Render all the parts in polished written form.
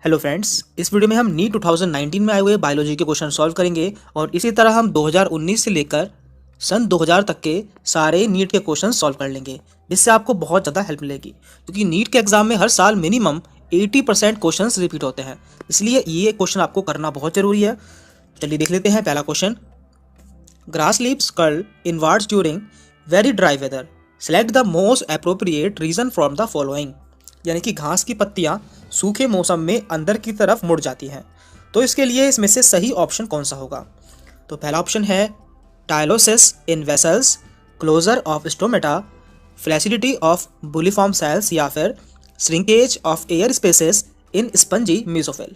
Hello friends, इस video में हम नीट 2019 में आए हुए बायोलॉजी के क्वेश्चन सॉल्व करेंगे और इसी तरह हम 2019 से लेकर सन 2000 तक के सारे नीट के क्वेश्चन सॉल्व कर लेंगे, जिससे आपको बहुत ज़्यादा हेल्प मिलेगी। क्योंकि नीट के एग्जाम में हर साल मिनिमम 80% क्वेश्चन रिपीट होते हैं, इसलिए ये क्वेश्चन आपको करना बहुत ज़रूरी है। चलिए देख लेते हैं पहला question. Grass leaves curl inwards during very dry weather, select the most appropriate reason from the following. यानी कि घास की पत्तियां सूखे मौसम में अंदर की तरफ मुड़ जाती हैं, तो इसके लिए इसमें से सही ऑप्शन कौन सा होगा। तो पहला ऑप्शन है tylosis in vessels, closure of stomata, flaccidity of bulliform cells, या फिर shrinkage of air spaces in spongy mesophyll.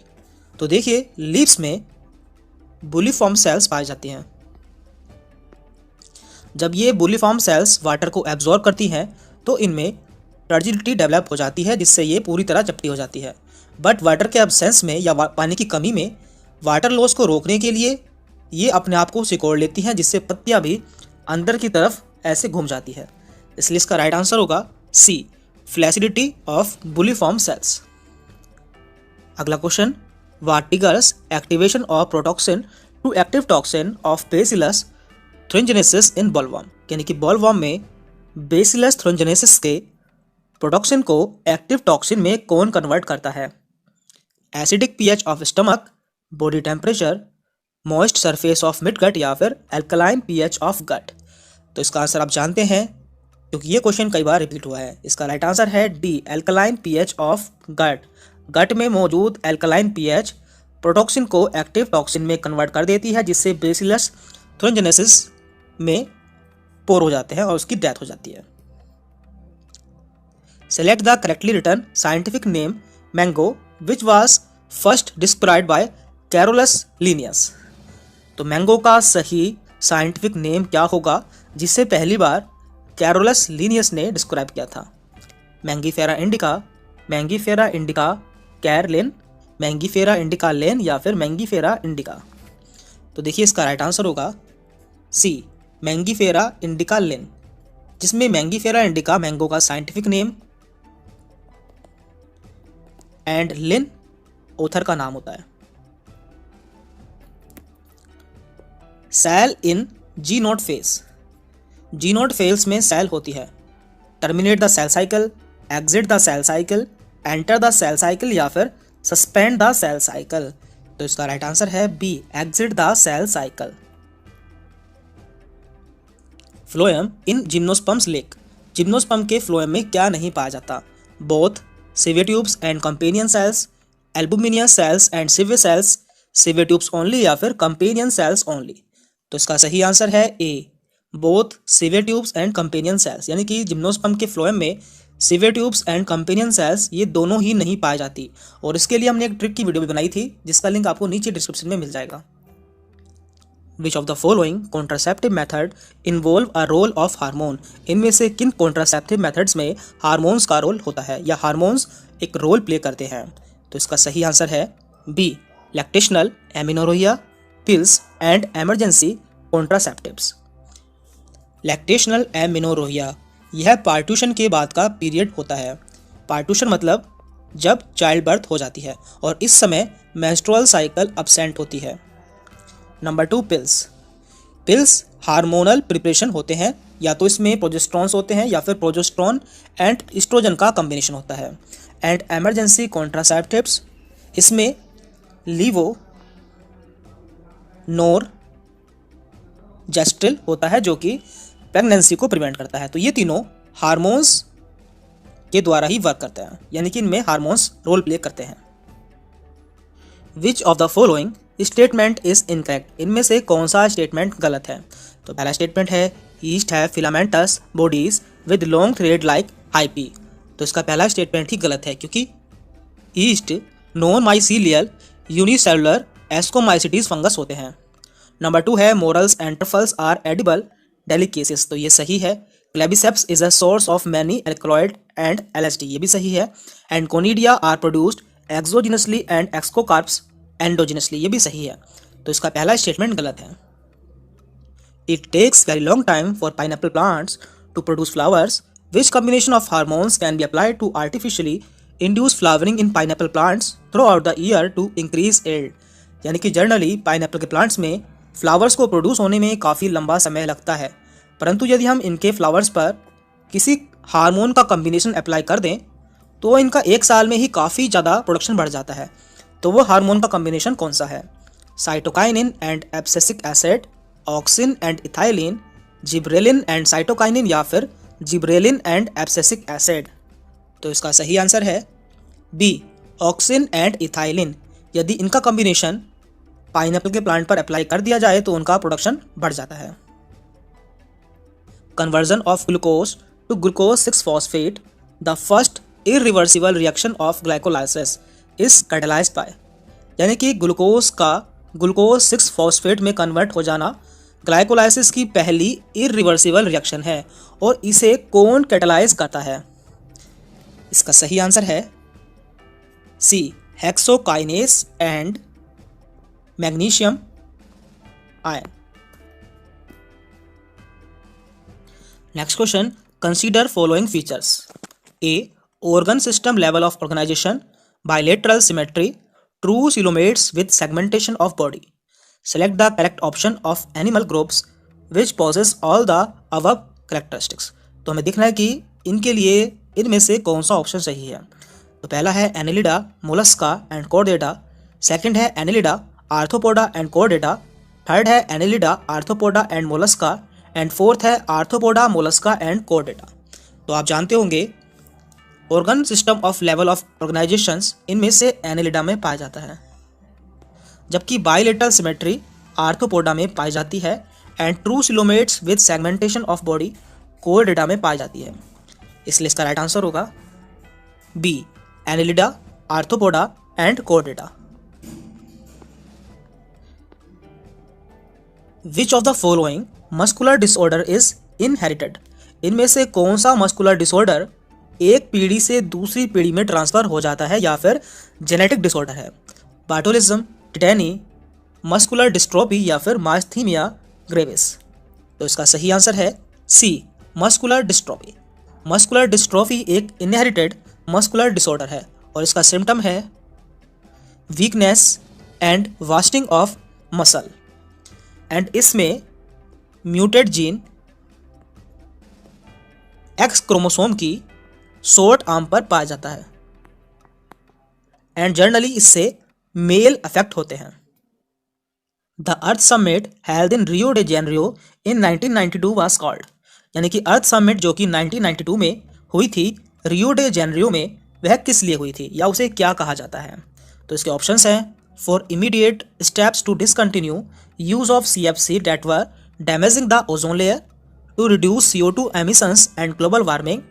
तो देखिए, लीव्स में बुलिफॉर्म सेल्स पाई जाती हैं। जब ये बुलिफॉर्म सेल्स वाटर को एब्जॉर्ब करती हैं तो इनमें टर्जिडिटी डेवलप हो जाती है, जिससे ये पूरी तरह चपटी हो जाती है। बट वाटर के एब्सेंस में या पानी की कमी में वाटर लॉस को रोकने के लिए ये अपने आप को सिकोड़ लेती हैं, जिससे पत्तियां भी अंदर की तरफ ऐसे घूम जाती है। इसलिए इसका राइट आंसर होगा C, flaccidity of bulliform cells. अगला question, what triggers activation of protoxin to active toxin of Bacillus thuringiensis in bollworm. यानी कि बॉलवर्म में बेसिलस थ्रिंजनेसिस के प्रोटॉक्सिन को एक्टिव टॉक्सिन में कौन कन्वर्ट करता है। Acidic pH of stomach, body temperature, moist surface of midgut, या फिर एल्कलाइन पीएच ऑफ गट। तो इसका आंसर आप जानते हैं क्योंकि ये क्वेश्चन कई बार रिपीट हुआ है। इसका राइट आंसर है D, alkaline pH of gut. Gut में मौजूद एल्कलाइन पीएच प्रोटॉक्सिन को एक्टिव टॉक्सिन में कन्वर्ट कर देती है, जिससे बेसिलस थ्रिंजनेसिस में पोर हो जाते हैं और उसकी डेथ हो जाती है। Select the correctly written scientific name mango which was first described by Carolus Linnaeus. तो मैंगो का सही साइंटिफिक नेम क्या होगा जिसे पहली बार कैरोलस लिनियस ने डिस्क्राइब किया था। Mangifera indica, Mangifera indica Car Linn, Mangifera indica Linn, या फिर मैंगीफेरा इंडिका। तो देखिए, इसका राइट आंसर होगा सी, मैंगीफेरा इंडिका लेन, जिसमें मैंगीफेरा इंडिका मैंगो का scientific name and Linn author का नाम होता है। Cell in G naught phase, G naught phase में सेल होती है। Terminate the cell cycle, exit the cell cycle, enter the cell cycle, या फिर सस्पेंड द सेल साइकिल। तो इसका राइट आंसर है B, exit the cell cycle. Phloem in gymnosperms lacks, gymnosperm के phloem में क्या नहीं पाया जाता। Both sieve tubes and companion cells, albuminous cells and sieve cells, sieve tubes only, या फिर कंपेनियन सेल्स ओनली। तो इसका सही आंसर है A, both sieve tubes and companion cells. यानी कि जिम्नोस्पर्म के फ्लोएम में sieve tubes and companion cells ये दोनों ही नहीं पाई जाती, और इसके लिए हमने एक ट्रिक की वीडियो भी बनाई थी, जिसका लिंक आपको नीचे डिस्क्रिप्शन में मिल जाएगा। Which of the following contraceptive method involve a role of hormone? इनमें से किन कॉन्ट्रासेप्टिव मेथड्स में हार्मोन्स का रोल होता है या हार्मोन्स एक रोल प्ले करते हैं। तो इसका सही आंसर है B, lactational amenorrhoea pills and emergency contraceptives. Lactational amenorrhoea यह पार्ट्यूशन के बाद का पीरियड होता है। पार्ट्यूशन मतलब जब चाइल्ड बर्थ हो जाती है और इस समय मेंस्ट्रुअल साइकिल एब्सेंट होती है। Number 2, pills. Pills hormonal preparation होते हैं, या तो इसमें प्रोजेस्टेरॉन्स होते हैं या फिर प्रोजेस्टेरॉन एंड एस्ट्रोजन का कॉम्बिनेशन होता है। एंड इमरजेंसी कॉन्ट्रासेप्टिव्स, इसमें लीवो नोर जेस्ट्रिल होता है जो कि प्रेगनेंसी को प्रिवेंट करता है। तो ये तीनों हार्मोन्स के द्वारा ही वर्क करते हैं, यानी कि इनमें हार्मोन्स रोल प्ले करते हैं। Which of the following statement is incorrect, इनमें से कौन सा स्टेटमेंट गलत है। तो पहला स्टेटमेंट है ईस्ट है filamentous bodies with long thread like hyphae. तो इसका पहला स्टेटमेंट ही गलत है, क्योंकि yeast non mycelial unicellular ascomycetes fungus होते हैं। नंबर 2 है morels and truffles are edible delicacies. तो ये सही है। Claviceps is a source of many alkaloid and LSD, ये भी सही है। And conidia are produced exogenously and ascocarps endogenously, ये भी सही है। तो इसका पहला स्टेटमेंट गलत है। It takes very long time for pineapple plants to produce flowers, which combination of hormones can be applied to artificially induce flowering in pineapple plants throughout the year to increase yield. यानी कि generally pineapple के plants में flowers को produce होने में काफ़ी लंबा समय लगता है, परंतु यदि हम इनके फ्लावर्स पर किसी हार्मोन का कम्बिनेशन अप्लाई कर दें तो इनका एक साल में ही काफ़ी ज़्यादा प्रोडक्शन बढ़ जाता है। तो वो हार्मोन का कम्बिनेशन कौन सा है? Cytokinin and abscisic acid, auxin and ethylene, gibberellin and cytokinin, या फिर जिब्रेलिन एंड एब्सिसिक एसिड। तो इसका सही आंसर है बी, ऑक्सिन एंड इथाइलिन। यदि इनका कॉम्बिनेशन पाइनएप्पल के प्लांट पर अप्लाई कर दिया जाए तो उनका प्रोडक्शन बढ़ जाता है। Conversion of glucose to glucose six phosphate, the first irreversible reaction of glycolysis is catalysed by. यानी कि ग्लूकोज का ग्लूकोज 6-फॉस्फेट में कन्वर्ट हो जाना ग्लाइकोलाइसिस की पहली इरिवर्सिबल रिएक्शन है, और इसे कौन कैटलाइज करता है? इसका सही आंसर है C, hexokinase and magnesium ion. Next question, consider following features. A, organ system level of organization, bilateral symmetry, true coelomates with segmentation of body. Select the correct option of animal groups which possess all the above characteristics. तो हमें देखना है कि इनके लिए इनमें से कौन सा ऑप्शन सही है। तो पहला है Annelida, Mollusca and Chordata, second है Annelida, Arthropoda and Chordata, third है Annelida, Arthropoda and Mollusca, and fourth है आर्थ्रोपोडा, मोलस्का एंड कॉर्डेटा। तो आप जानते होंगे organ system of level of organisations इनमें से एनेलिडा में पाया जाता है, जबकि बाइलेटरल सिमेट्री आर्थ्रोपोडा में पाई जाती है, and true coelomates with segmentation of body Chordata में पाई जाती है। इसलिए इसका राइट आंसर होगा B, Annelida, Arthropoda and Chordata. Which of the following muscular disorder is inherited. इनमें से कौन सा मस्कुलर डिसऑर्डर एक पीढ़ी से दूसरी पीढ़ी में ट्रांसफर हो जाता है या फिर जेनेटिक डिसऑर्डर है? बार्टोलिज्म, टिटेनी, मस्कुलर डिस्ट्रोफी, या फिर मास्थीमिया ग्रेविस। तो इसका सही आंसर है सी, मस्कुलर डिस्ट्रोफी। मस्कुलर डिस्ट्रोफी एक इनहेरिटेड मस्कुलर डिसऑर्डर है, और इसका सिम्टम है weakness and wasting of muscle, and इसमें म्यूटेड जीन एक्स क्रोमोसोम की शॉर्ट आर्म पर पाया जाता है, एंड जनरली इससे मेल अफेक्ट होते हैं। The earth summit held in Rio de Janeiro in 1992 was called. यानी कि अर्थ समिट जो कि 1992 में हुई थी रियो डे जेनेरियो में, वह किस लिए हुई थी या उसे क्या कहा जाता है? तो इसके ऑप्शंस हैं for immediate steps to discontinue use of CFC that were damaging the ozone layer, to reduce CO2 emissions and global warming,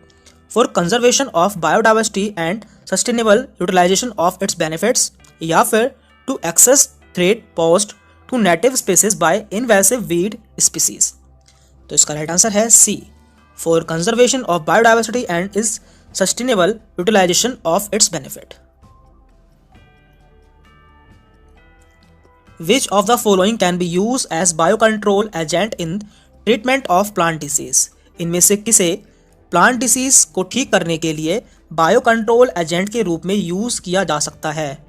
for conservation of biodiversity and sustainable utilization of its benefits, या फिर to access threat posed to native species by invasive weed species। तो इसका right answer है सी, for conservation of biodiversity and its sustainable utilization of its benefit। Which of the following can be used as biocontrol agent in treatment of plant disease? इनमें से किसे plant disease को ठीक करने के लिए बायो कंट्रोल एजेंट के रूप में यूज़ किया जा सकता है?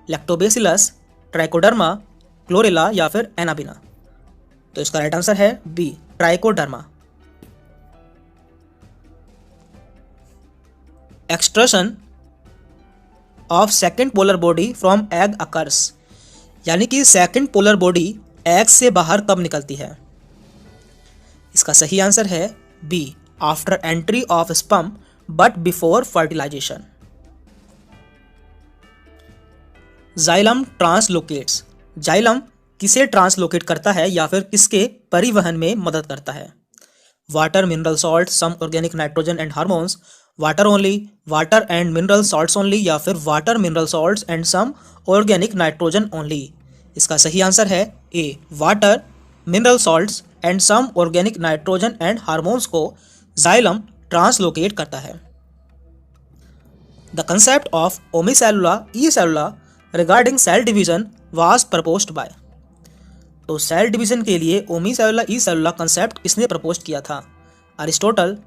लैक्टोबैसिलस, ट्राइकोडर्मा, क्लोरेला, या फिर एनाबिना। तो इसका राइट आंसर है B, Trichoderma. Extraction of second polar body from egg occurs. यानी कि सेकंड पोलर बॉडी एग से बाहर कब निकलती है? इसका सही आंसर है B, after entry of sperm but before fertilisation. Xylem translocates. Xylem किसे ट्रांसलोकेट करता है या फिर किसके परिवहन में मदद करता है? Water, mineral salt, some organic nitrogen and hormones, water only, water and mineral salts only, या फिर water, mineral salts and some organic nitrogen only. इसका सही आंसर है A, water, mineral salts and some organic nitrogen and hormones को xylem translocate करता है। The concept of ओमिसेलुला ई सेलुला regarding cell division was proposed by. तो सेल डिवीजन के लिए ओमिसेलुला ई सेलुला कंसेप्ट किसने प्रपोज किया था? अरिस्टोटल,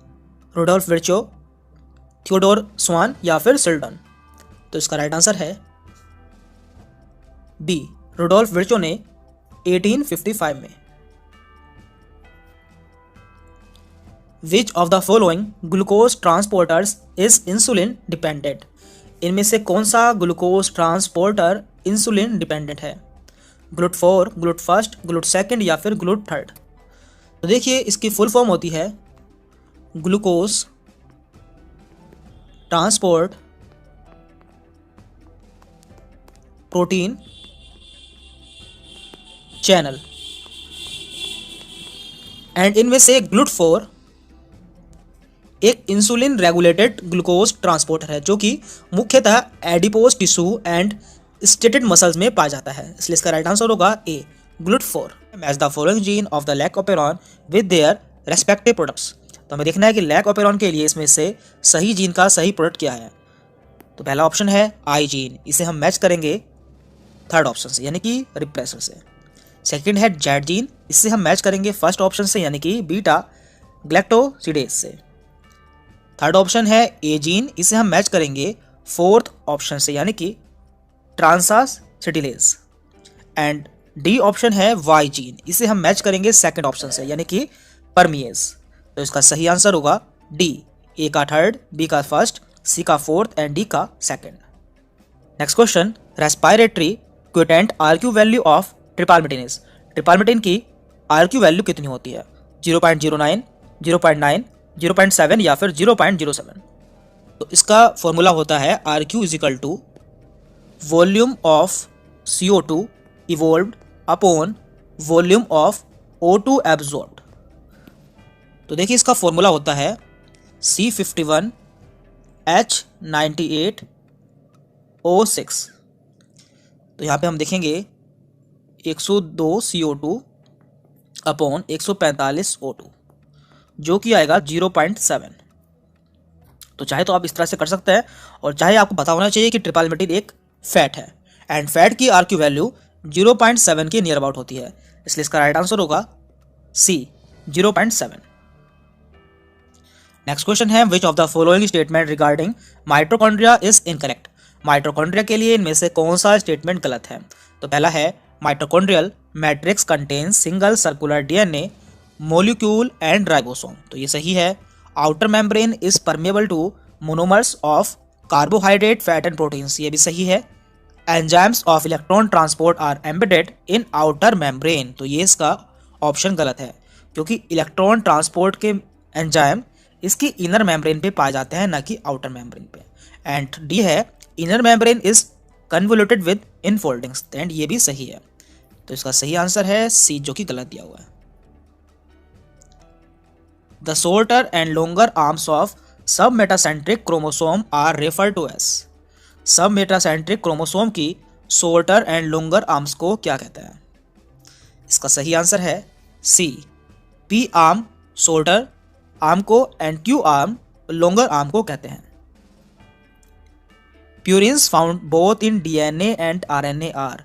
रुडोल्फ विर्चो, थियोडोर स्वान, या फिर सिल्डन। तो इसका राइट आंसर है बी, रुडोल्फ विर्चो ने 1855 में। विच of the following glucose transporters is insulin dependent? इनमें से कौन सा ग्लूकोज ट्रांसपोर्टर इंसुलिन डिपेंडेंट है? GLUT4, GLUT1, GLUT2 या फिर GLUT3? तो देखिए इसकी फुल फॉर्म होती है glucose transport protein channel. And इनमें से GLUT4 एक इंसुलिन रेगुलेटेड ग्लूकोज ट्रांसपोर्टर है जो कि मुख्यतः adipose tissue and striated muscles में पाया जाता है, इसलिए इसका राइट आंसर होगा A, GLUT4। Match the following gene of the lac operon with their respective products. तो हमें देखना है कि लैक ऑपेरॉन के लिए इसमें से सही जीन का सही प्रोडक्ट क्या है। तो पहला ऑप्शन है आई जीन, इसे हम मैच करेंगे थर्ड ऑप्शन से यानी कि रिप्रेसर से। सेकंड है जेड जीन, इससे हम मैच करेंगे फर्स्ट ऑप्शन से यानी कि बीटा ग्लैक्टोसिडेज से। थर्ड ऑप्शन है ए जीन, इसे हम मैच करेंगे फोर्थ ऑप्शन से यानी कि ट्रांसासिटिलेज। एंड डी ऑप्शन है वाई जीन, इसे हम मैच करेंगे सेकंड ऑप्शन से यानी कि परमिएज। तो इसका सही आंसर होगा डी, ए का थर्ड, बी का फर्स्ट, सी का फोर्थ एंड डी का second. Next question, respiratory quotient RQ value of tripalmitin. Tripalmitin की आरक्यू वैल्यू कितनी होती है? 0.09, 0.9, 0.7 या फिर 0.07? तो इसका फॉर्मूला होता है RQ is equal to volume of CO2 evolved upon volume of O2 absorbed. तो देखिए इसका फॉर्मूला होता है C51H98O6। तो यहाँ पे हम देखेंगे 102 CO2 अपॉन 145 O2 जो कि आएगा 0.7। तो चाहे तो आप इस तरह से कर सकते हैं और चाहे आपको पता होना चाहिए कि ट्रिपालमेटिन एक फैट है एंड फैट की आरक्यू वैल्यू 0.7 के नियर अबाउट होती है, इसलिए इसका राइट आंसर होगा सी, 0.7। नेक्स्ट क्वेश्चन है which of the following statement regarding mitochondria is incorrect. Mitochondria के लिए इनमें से कौन सा स्टेटमेंट गलत है? तो पहला है mitochondrial matrix contains single circular DNA molecule and ribosome. तो ये सही है। Outer membrane is permeable to monomers of carbohydrate fat and proteins, ये भी सही है। Enzymes of electron transport are embedded in outer membrane, तो ये इसका ऑप्शन गलत है क्योंकि इलेक्ट्रॉन ट्रांसपोर्ट के एंजाइम इसकी इनर मेम्ब्रेन पे पाए जाते हैं ना कि आउटर मेम्ब्रेन पे। एंड डी है inner membrane is convoluted with infoldings, and ये भी सही है। तो इसका सही आंसर है सी जो कि गलत दिया हुआ है। The shorter and longer arms of sub metacentric chromosome are refer to as. Sub metacentric chromosome की शॉर्टर एंड लॉन्गर आर्म्स को क्या कहते हैं? इसका सही आंसर है C, p arm shorter arm को and q arm longer arm को कहते हैं। Purines found both in DNA and RNA are.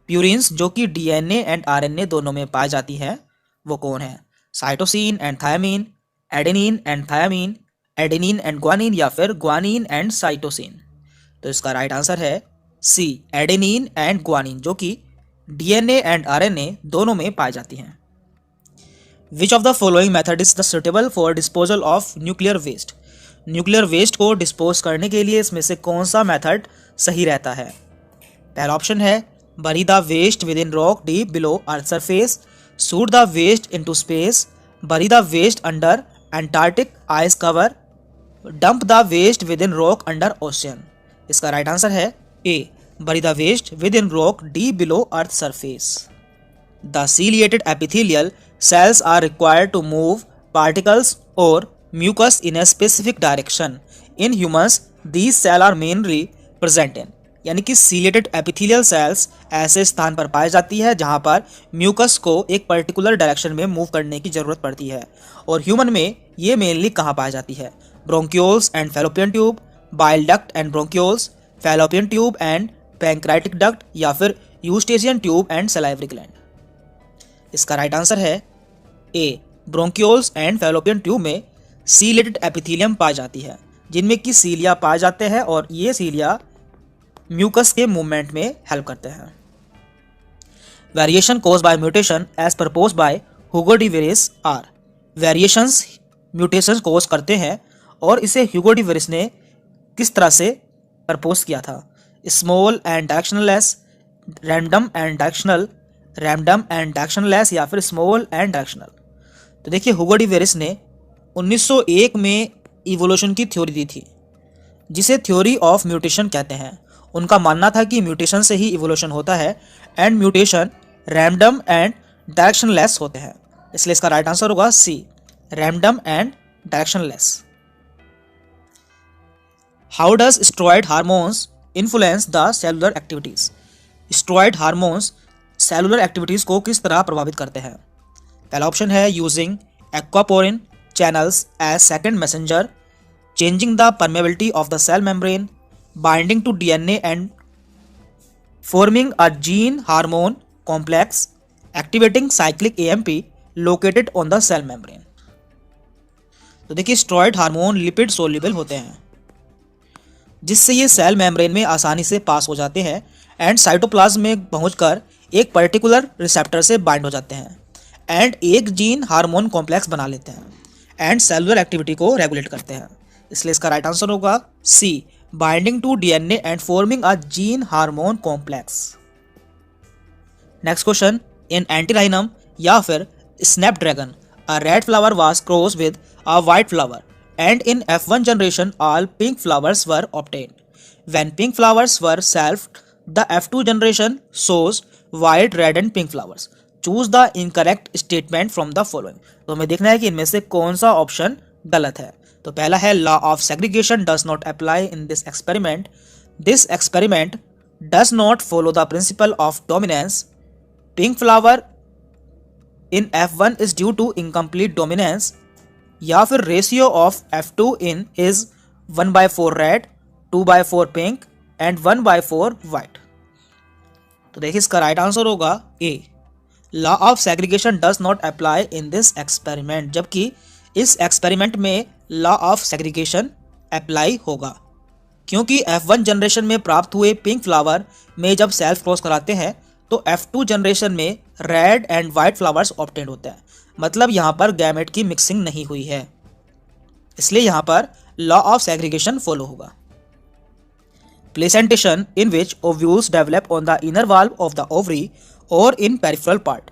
Purines जो कि DNA एंड RNA दोनों में पाई जाती है वो कौन है? Cytosine and thymine, adenine and thymine, adenine and guanine या फिर ग्वानिन एंड साइटोसिन? तो इसका राइट आंसर है सी, एडेनिन एंड ग्वानिन जो कि DNA एंड RNA दोनों में पाई जाती हैं। Which of the following method is the suitable for disposal of nuclear waste. Nuclear waste को डिस्पोज करने के लिए इसमें से कौन सा मेथड सही रहता है? पहला ऑप्शन है bury the waste within rock deep below earth surface, shoot the waste into space, bury the waste under Antarctic ice cover, dump the waste within rock under ocean. इसका right answer है A, bury the waste within rock deep below earth surface. The ciliated epithelial cells are required to move particles or mucus in a specific direction. In humans, these cells are mainly present in, यानी कि ciliated epithelial cells ऐसे स्थान पर पाई जाती है जहां पर mucus को एक पर्टिकुलर डायरेक्शन में मूव करने की जरूरत पड़ती है। और ह्यूमन में ये मेनली कहाँ पाई जाती है? Bronchioles and Fallopian tube, bile duct and bronchioles, Fallopian tube and pancreatic duct या फिर Eustachian tube and salivary gland. इसका राइट आंसर है A, bronchioles and Fallopian tube में सीलेटेड एपिथेलियम पाई जाती है जिनमें कि सीलिया पाए जाते हैं और ये सीलिया म्यूकस के मूवमेंट में हेल्प करते हैं। Variation cause by mutation as propose by Hugo de Vries are. Variations mutations cause करते हैं और इसे ह्यूगो डी वेरिस ने किस तरह से प्रपोज किया था? Small and directionless, random and directional, random and directionless या फिर स्मॉल एंड डायरेक्शनल। तो देखिए ह्यूगो डी वेरिस ने 1901 में इवोल्यूशन की थ्योरी दी थी जिसे थ्योरी ऑफ म्यूटेशन कहते हैं। उनका मानना था कि म्यूटेशन से ही इवोल्यूशन होता है and mutation random and directionless होते हैं। इसलिए इसका राइट आंसर होगा C, random and directionless. How does steroid hormones influence the cellular activities? Steroid hormones cellular activities को किस तरह प्रभावित करते हैं? पहला ऑप्शन है using aquaporin channels as second messenger, changing the permeability of the cell membrane, binding to DNA and forming a gene hormone complex, activating cyclic AMP located on the cell membrane। तो देखिए steroid hormone lipid soluble होते हैं जिससे ये cell membrane में आसानी से पास हो जाते हैं एंड साइटोप्लाज्म में पहुंचकर एक पर्टिकुलर रिसेप्टर से बाइंड हो जाते हैं एंड एक जीन हार्मोन कॉम्प्लेक्स बना लेते हैं एंड सेलुलर एक्टिविटी को रेगुलेट करते हैं। इसलिए इसका राइट आंसर होगा C, binding to DNA and forming a gene hormone complex. Next question, in Antirrhinum या फिर snapdragon a red flower was cross with a white flower and in F1 generation all pink flowers were obtained. When pink flowers were selfed the F2 generation shows white, red and pink flowers. Choose the incorrect statement from the following. तो हमें देखना है कि इनमें से कौन सा option गलत है। तो पहला है law of segregation does not apply in this experiment. This experiment does not follow the principle of dominance. Pink flower in F1 is due to incomplete dominance. या फिर ratio of F2 in is 1/4 red, 2/4 pink and 1/4 white. तो देखिए इसका right answer होगा A, law of segregation does not apply in this experiment, जबकि इस experiment में law of segregation apply होगा क्योंकि F1 जनरेशन में प्राप्त हुए पिंक फ्लावर में जब सेल्फ क्रॉस कराते हैं तो F2 जनरेशन में red and white flowers obtained होते हैं। मतलब यहाँ पर गैमेट की मिक्सिंग नहीं हुई है, इसलिए यहाँ पर लॉ ऑफ सेग्रीगेशन फॉलो होगा। Placentation in which ovules develop on the inner wall of the ovary और इन पेरिफेरल पार्ट,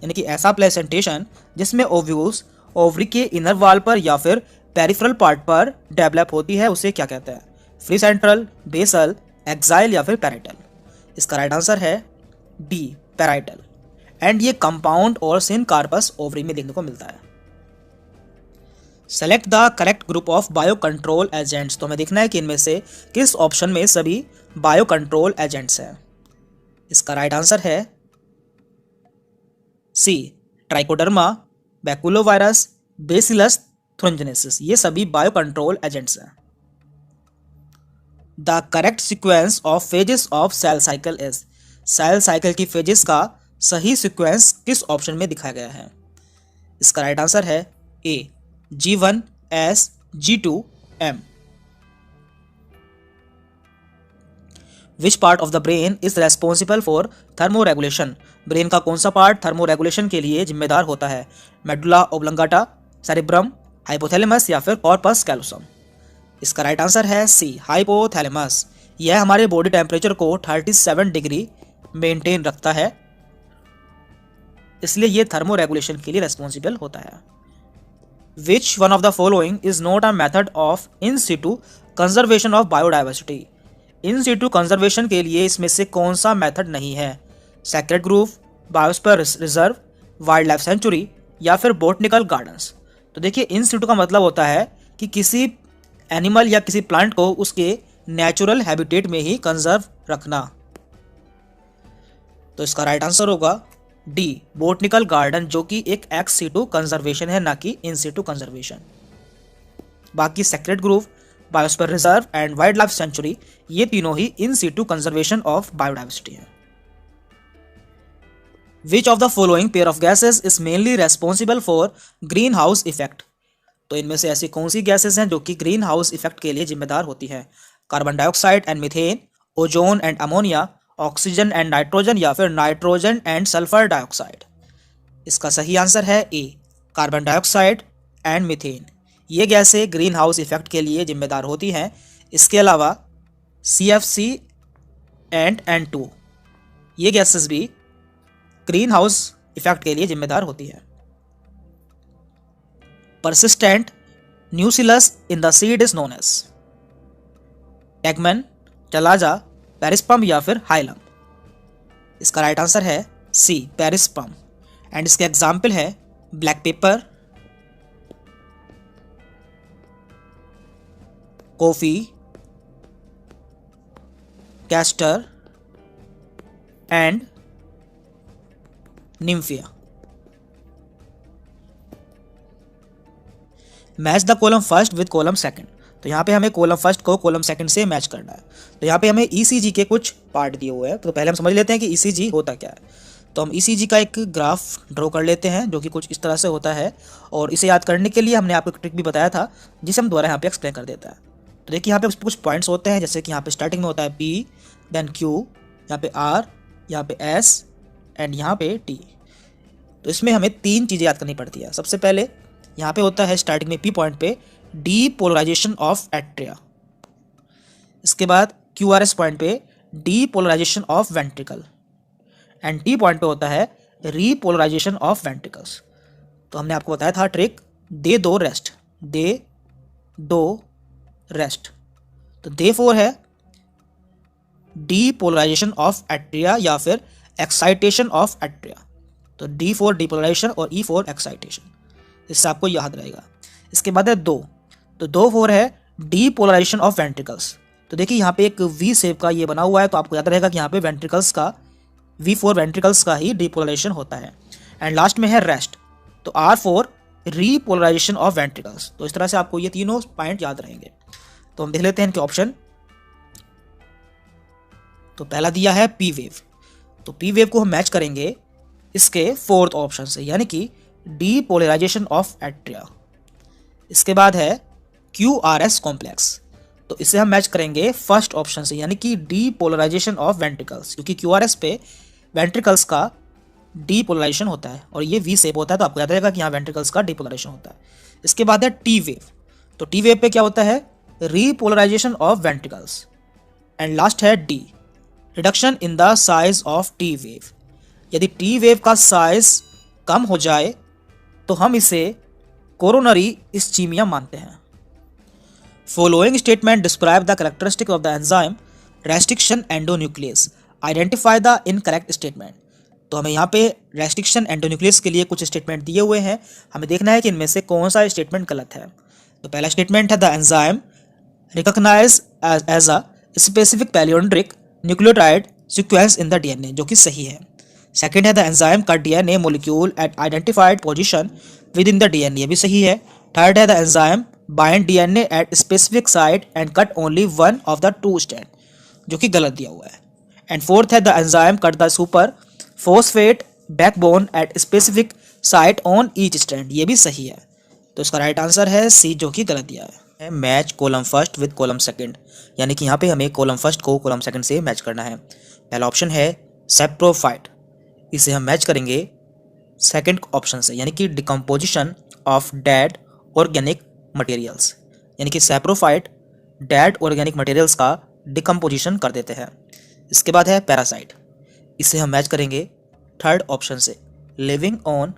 यानी कि ऐसा प्लेसेंटेशन जिसमें ओव्यूल्स ओवरी के इनर वॉल पर या फिर पेरिफेरल पार्ट पर डेवलप होती है उसे क्या कहते हैं? फ्री सेंट्रल, बेसल, एक्साइल या फिर पैराइटल। इसका राइट आंसर है डी, पैराइटल। एंड ये कंपाउंड और सिन कार्पस ओवरी में देखने को मिलता है। Select the correct group of bio control agents. तो हमें देखना है कि इनमें से किस ऑप्शन में सभी बायो कंट्रोल एजेंट्स हैं। इसका राइट आंसर है C, Trichoderma, baculovirus, Bacillus thuringiensis. ये सभी बायो कंट्रोल एजेंट्स हैं। The correct sequence of phases of cell cycle is. Cell cycle की फेजेस का सही सीक्वेंस किस ऑप्शन में दिखाया गया है? इसका राइट आंसर है ए, G1 S G2 M। Which part of the brain is responsible for thermoregulation. Brain का कौन सा पार्ट थर्मोरेगुलेशन के लिए जिम्मेदार होता है? मेडुला ओब्लंगाटा, सेरेब्रम, हाइपोथैलेमस या फिर कॉर्पस कैलोसम। इसका राइट आंसर है सी, हाइपोथैलेमस। यह हमारे बॉडी टेम्परेचर को 37 डिग्री मेंटेन रखता है, इसलिए यह थर्मोरेगुलेशन के लिए रेस्पॉन्सिबल होता है। Which one of the following is not a method of in situ conservation of biodiversity? In situ conservation के लिए इसमें से कौन सा मेथड नहीं है? Sacred grove, biosphere reserve, wildlife sanctuary या फिर बोटनिकल गार्डन्स। तो देखिए इन सिटू का मतलब होता है कि किसी एनिमल या किसी प्लांट को उसके नेचुरल हैबिटेट में ही कंजर्व रखना। तो इसका राइट आंसर होगा डी, बोटनिकल गार्डन, जो कि एक एक्स सीटू कंजर्वेशन है, ना कि इन सीटू कंजर्वेशन। बाकी sacred grove, biosphere reserve and wildlife sanctuary ये तीनों ही in situ conservation of biodiversity है। Which of the following pair of gases is mainly responsible for greenhouse effect. तो इनमें से ऐसी कौन सी गैसेस हैं जो कि ग्रीन हाउस इफेक्ट के लिए जिम्मेदार होती हैं? Carbon dioxide and methane, ozone and ammonia, oxygen and nitrogen या फिर नाइट्रोजन एंड सल्फर डाइऑक्साइड। इसका सही आंसर है ए, कार्बन डाइऑक्साइड एंड मीथेन। ये गैसें ग्रीन हाउस इफेक्ट के लिए जिम्मेदार होती हैं। इसके अलावा CFC एंड N2, ये गैसेस भी ग्रीन हाउस इफेक्ट के लिए जिम्मेदार होती है। Persistent nucellus in the seed is known as tegmen, chalaza, perisperm या फिर हाइलम। इसका राइट आंसर है सी, पेरिस्पम। एंड इसके एग्जाम्पल है black pepper, coffee, castor and Nymphaea. Match the column first with column second. तो यहाँ पे हमें कॉलम फर्स्ट को कॉलम सेकंड से मैच करना है। तो यहाँ पे हमें ECG के कुछ पार्ट दिए हुए हैं। तो पहले हम समझ लेते हैं कि ECG होता क्या है। तो हम ECG का एक ग्राफ ड्रॉ कर लेते हैं जो कि कुछ इस तरह से होता है। और इसे याद करने के लिए हमने आपको एक ट्रिक भी बताया था जिसे हम दोबारा यहाँ पे एक्सप्लेन कर देता है। तो देखिए यहाँ पे कुछ पॉइंट्स होते हैं, जैसे कि यहाँ पे स्टार्टिंग में होता है P, देन Q, यहाँ पे R, यहाँ पे S एंड यहाँ पे T। तो इसमें हमें 3 चीज़ें याद करनी पड़ती है। सबसे पहले यहाँ पे होता है स्टार्टिंग में P पॉइंट पे डीपोलराइजेशन ऑफ एट्रिया। इसके बाद QRS पॉइंट पे depolarisation of ventricle and T point पे होता है रीपोलराइजेशन ऑफ वेंट्रिकल्स। तो हमने आपको बताया था ट्रिक, दे दो रेस्ट, दे दो रेस्ट। तो दे 4 है डीपोलराइजेशन ऑफ एट्रिया या फिर एक्साइटेशन ऑफ एट्रिया। तो D4 डीपोलराइजेशन और E4 एक्साइटेशन, इससे आपको याद रहेगा। इसके बाद है 2, तो 2-4 है डीपोलराइजेशन ऑफ वेंट्रिकल्स। तो देखिए यहाँ पे एक V शेप का ये बना हुआ है, तो आपको याद रहेगा कि यहाँ पे वेंट्रिकल्स का V4 वेंट्रिकल्स का ही डीपोलराइजेशन होता है। एंड लास्ट में है रेस्ट, तो R4 रीपोलराइजेशन ऑफ वेंट्रिकल्स। तो इस तरह से आपको ये तीनों पॉइंट याद रहेंगे। तो हम देख लेते हैं इनके ऑप्शन। तो पहला दिया है P वेव, तो P वेव को हम मैच करेंगे इसके 4th ऑप्शन से, यानी कि डीपोलराइजेशन ऑफ एट्रिया। इसके बाद है QRS कॉम्प्लेक्स, तो इसे हम मैच करेंगे फर्स्ट ऑप्शन से, यानी कि डीपोलराइजेशन ऑफ वेंट्रिकल्स, क्योंकि QRS पे वेंट्रिकल्स का डीपोलराइजेशन होता है और ये V शेप होता है, तो आपको याद रहेगा कि यहाँ वेंट्रिकल्स का डीपोलराइजेशन होता है। इसके बाद है T वेव, तो T वेव पे क्या होता है, repolarisation of ventricles. And last है D, reduction in the size of T wave. यदि T वेव का साइज कम हो जाए तो हम इसे कोरोनरी इस्चीमिया मानते हैं। Following statement describe the characteristic of the enzyme restriction endonuclease, identify the incorrect statement. तो हमें यहाँ पे रेस्ट्रिक्शन एंडोन्यूक्लियस के लिए कुछ स्टेटमेंट दिए हुए हैं, हमें देखना है कि इनमें से कौन सा स्टेटमेंट गलत है। तो पहला स्टेटमेंट है the enzyme recognise as a specific palindromic nucleotide sequence in the DNA, जो कि सही है। सेकेंड है the enzyme cut DNA molecule at identified position within the DNA, ये भी सही है। थर्ड है the enzyme bind DNA at specific site and cut only one of the 2 strand, जो कि गलत दिया हुआ है। एंड फोर्थ है the enzyme cut the sugar phosphate backbone eight specific site on each strand, ये भी सही है। तो इसका राइट आंसर है सी, जो कि गलत दिया है। Match column first with column second, यानी कि यहाँ पे हमें कॉलम फर्स्ट को कॉलम सेकंड से मैच करना है। पहला ऑप्शन है सेप्रोफाइट, इसे हम मैच करेंगे सेकंड ऑप्शन से, यानी कि decomposition of dead organic materials, यानी कि सेप्रोफाइट डेड ऑर्गेनिक मटेरियल्स का डिकम्पोजिशन कर देते हैं। इसके बाद है पैरासाइट, इसे हम मैच करेंगे थर्ड ऑप्शन से, लिविंग ऑन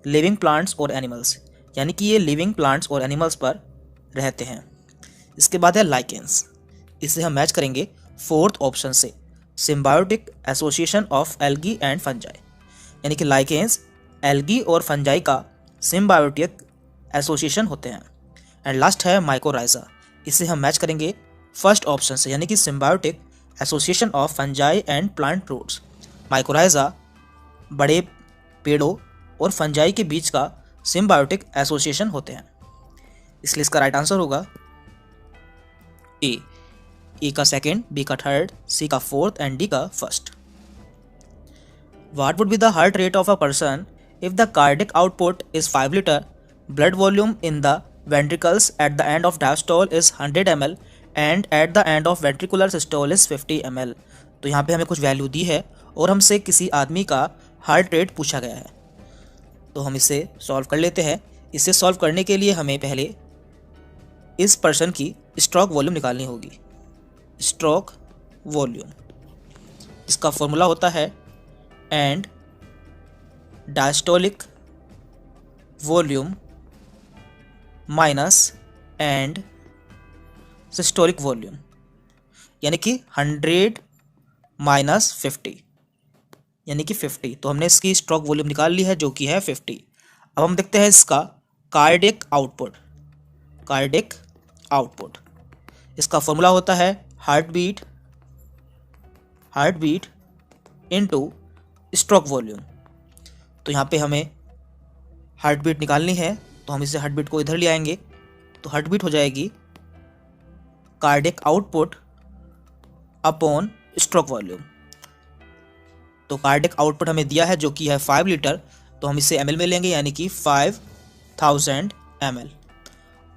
लिविंग प्लांट्स और एनिमल्स, यानी कि ये लिविंग प्लांट्स और एनिमल्स पर रहते हैं। इसके बाद है लाइकेंस, इसे हम मैच करेंगे फोर्थ ऑप्शन से, symbiotic association of algae and fungi, यानी कि लाइकेंस एल्गी और फंजाई का सिम्बायोटिक एसोसिएशन होते हैं। एंड लास्ट है माइकोराइजा, इसे हम मैच करेंगे फर्स्ट ऑप्शन से, यानी कि symbiotic association of fungi and plant roots. Mycorrhiza बड़े पेड़ों और फंजाई के बीच का सिम्बायोटिक एसोसिएशन होते हैं, इसलिए इसका राइट आंसर होगा ए का सेकेंड, बी का थर्ड, सी का फोर्थ एंड डी का first. What would be the heart rate of a person if the cardiac output is 5 liter, blood volume in the ventricles at the end of diastole is 100 ml and at the end of ventricular systole is 50 ml। तो यहाँ पे हमें कुछ value दी है और हमसे किसी आदमी का हार्ट रेट पूछा गया है, तो हम इसे सॉल्व कर लेते हैं। इसे सॉल्व करने के लिए हमें पहले इस पर्सन की स्ट्रोक वॉल्यूम निकालनी होगी। स्ट्रोक वॉल्यूम, इसका फॉर्मूला होता है and diastolic volume minus and systolic volume, यानी कि 100 माइनस 50 यानी कि 50। तो हमने इसकी स्ट्रोक वॉल्यूम निकाल ली है जो कि है 50। अब हम देखते हैं इसका कार्डिक आउटपुट। कार्डिक आउटपुट, इसका फॉर्मूला होता है heartbeat into stroke volume. तो यहाँ पे हमें हार्ट बीट निकालनी है, तो हम इसे हार्ट बीट को इधर ले आएंगे, तो हार्ट बीट हो जाएगी cardiac output upon stroke volume. तो कार्डिक आउटपुट हमें दिया है जो कि है 5 लीटर, तो हम इसे ml में लेंगे, यानी कि 5000 ml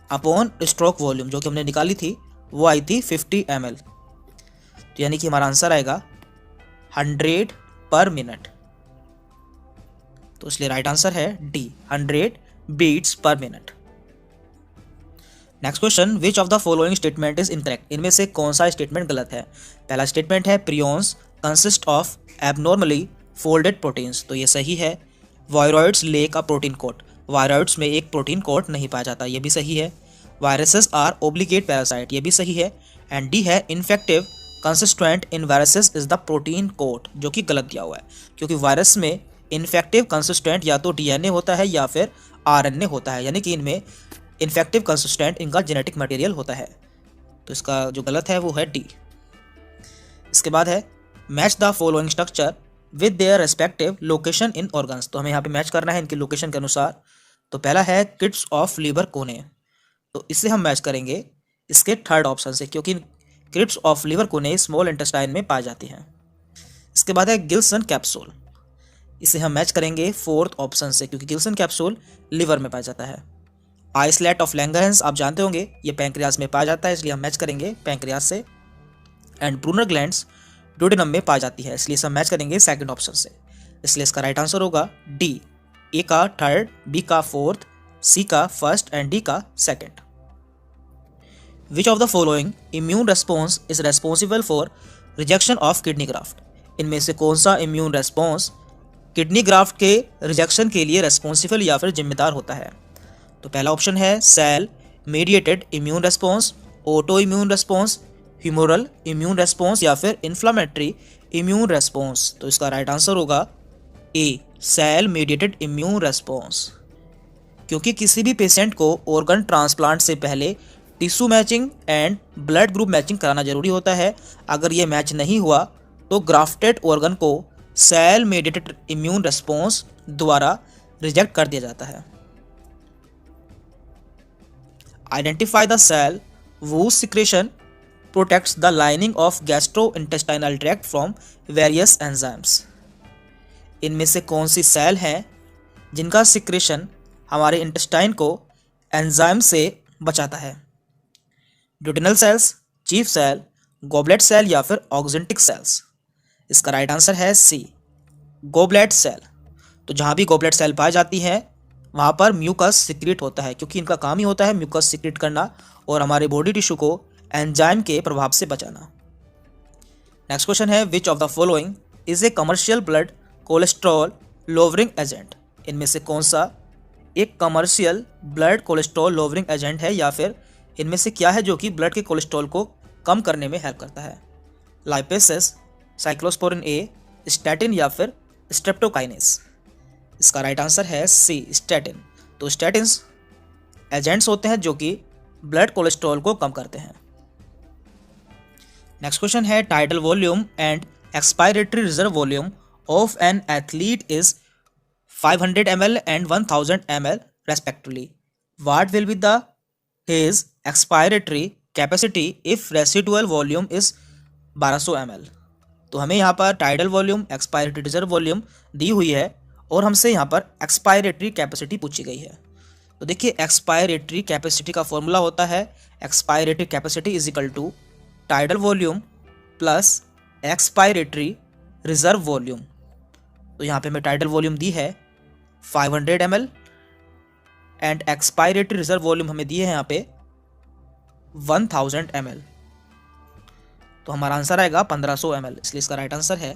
अपॉन स्ट्रोक वॉल्यूम जो कि हमने निकाली थी वो आई थी 50 ml। तो यानी कि हमारा आंसर आएगा 100 पर मिनट। तो इसलिए राइट आंसर है D, 100 beats per minute. Next question, which of the following statement is incorrect. इनमें से कौन सा स्टेटमेंट गलत है। पहला स्टेटमेंट है prions consist of abnormally folded proteins, तो ये सही है। Viroids lack a protein coat, viroids में एक प्रोटीन कोट नहीं पाया जाता, ये भी सही है। वायरसेस आर ओब्लिगेट पैरासाइट, ये भी सही है। एंड डी है infective constituent in viruses is the protein coat, जो कि गलत दिया हुआ है, क्योंकि वायरस में इन्फेक्टिव कंसिस्टेंट या तो डीएनए होता है या फिर आरएनए होता है, यानी कि इनमें इन्फेक्टिव कंसिस्टेंट इनका जेनेटिक मटेरियल होता है। तो इसका जो गलत है वो है डी। इसके बाद है match the following structure with their respective location in organs, तो हमें यहाँ पे मैच करना है इनकी लोकेशन के अनुसार। तो पहला है किड्स ऑफ लीवर कोने, तो इससे हम मैच करेंगे इसके थर्ड ऑप्शन से, क्योंकि क्रिप्स ऑफ लीवर कोने स्मॉल इंटेस्टाइन में पाई जाती हैं। इसके बाद है गिल्सन कैप्सूल, इसे हम मैच करेंगे फोर्थ ऑप्शन से, क्योंकि गिल्सन कैप्सूल लीवर में पाया जाता है। आइसलेट ऑफ लैंगरहैंस आप जानते होंगे, ये पैंक्रियास में पाया जाता है, इसलिए हम मैच करेंगे पैंक्रियास से। एंड ब्रूनर ग्लैंड्स ड्यूडेनम में पाई जाती है, इसलिए हम मैच करेंगे सेकंड ऑप्शन से। इसलिए इसका राइट आंसर होगा डी, ए का थर्ड, बी का फोर्थ, सी का फर्स्ट एंड डी का second. Which of the following immune response is responsible for rejection of kidney graft, इनमें से कौन सा इम्यून रेस्पॉन्स किडनी ग्राफ्ट के रिजेक्शन के लिए रेस्पॉन्सिबल या फिर जिम्मेदार होता है। तो पहला ऑप्शन है cell mediated immune response, autoimmune response, humoral immune response या फिर इन्फ्लामेटरी इम्यून रेस्पॉन्स। तो इसका राइट आंसर होगा ए, सेल मीडिएटेड इम्यून रेस्पॉन्स, क्योंकि किसी भी पेशेंट को ऑर्गन ट्रांसप्लांट से पहले tissue matching and blood group matching कराना जरूरी होता है। अगर ये मैच नहीं हुआ तो ग्राफ्टेड ऑर्गन को सेल मीडिएटेड इम्यून रेस्पॉन्स द्वारा रिजेक्ट कर दिया जाता है। Identify the cell whose secretion protects the lining of gastrointestinal tract from various enzymes, इनमें से कौन सी सेल हैं जिनका सिक्रेशन हमारे इंटेस्टाइन को एंजाइम से बचाता है। Duodenal cells, chief cell, goblet cell या फिर ऑक्जेंटिक सेल्स। इसका राइट आंसर है सी, गॉबलेट सेल। तो जहाँ भी गॉबलेट सेल पाई जाती हैं वहाँ पर म्यूकस सिक्रेट होता है, क्योंकि इनका काम ही होता है म्यूकस सिक्रेट करना और हमारे बॉडी टिश्यू को एंजाइम के प्रभाव से बचाना। नेक्स्ट क्वेश्चन है which of the following is a commercial blood cholesterol lowering agent, इनमें से कौन सा एक commercial blood cholesterol lowering agent है, या फिर इनमें से क्या है जो कि ब्लड के कोलेस्ट्रॉल को कम करने में हेल्प करता है। लाइपेसेस, साइक्लोस्पोरिन ए, स्टैटिन या फिर स्ट्रेप्टोकाइनेस। इसका राइट आंसर है सी, स्टैटिन। तो स्टैटिन्स एजेंट्स होते हैं जो कि ब्लड कोलेस्ट्रॉल को कम करते हैं। नेक्स्ट क्वेश्चन है tidal volume and expiratory reserve volume of an athlete is 500 ml and 1000 ml respectively. What will be the his expiratory capacity if residual volume is 1200 ml? तो हमें यहाँ पर tidal volume, expiratory reserve volume दी हुई है और हमसे यहाँ पर एक्सपायरेटरी कैपेसिटी पूछी गई है। तो देखिए एक्सपायरेटरी कैपेसिटी का फॉर्मूला होता है expiratory capacity is equal to tidal volume plus expiratory reserve volume. तो यहाँ पे हमें टाइडल वॉल्यूम दी है 500 ml and expiratory reserve volume हमें दिए हैं यहाँ पे 1000 ml। तो हमारा आंसर आएगा 1500 ml, इसलिए इसका राइट आंसर है